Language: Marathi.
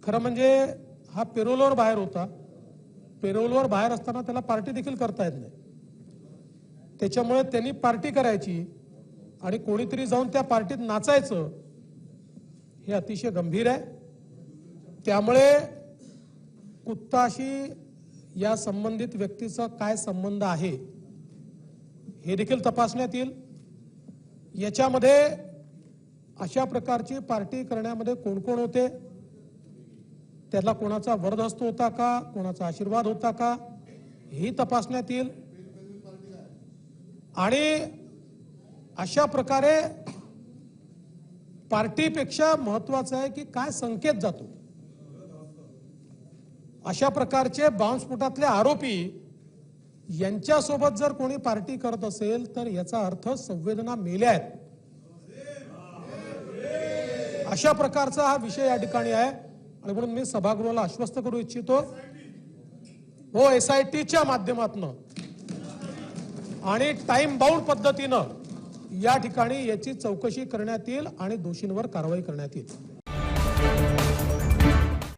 खरं म्हणजे हा पेरोलवर बाहेर होता. पेरोलवर बाहेर असताना त्याला पार्टी देखील करता येत नाही. त्याच्यामुळे त्यांनी पार्टी करायची आणि कोणीतरी जाऊन त्या पार्टीत नाचायचं, हे अतिशय गंभीर आहे. त्यामुळे कुत्ताशी या संबंधित व्यक्तीचा काय संबंध आहे हे देखील तपासण्यात येईल. याच्यामध्ये अशा प्रकारची पार्टी करण्यामध्ये कोण कोण होते, त्याला कोणाचा वरदहस्त होता का, कोणाचा आशीर्वाद होता का, ही तपासण्यात येईल. आणि अशा प्रकारे पार्टीपेक्षा महत्वाचं आहे की काय संकेत जातो. अशा प्रकारचे बॉम्बस्फोटातले आरोपी यांच्यासोबत जर कोणी पार्टी करत असेल तर याचा अर्थ संवेदना मेल्या आहेत, अशा प्रकारचा हा विषय या ठिकाणी आहे. आणि म्हणून मी सभागृहाला आश्वस्त करू इच्छितो, हो SITच्या माध्यमातून आणि टाइम बाउंड पद्धतीनं या ठिकाणी याची चौकशी करण्यात येईल आणि दोषींवर कारवाई करण्यात येईल.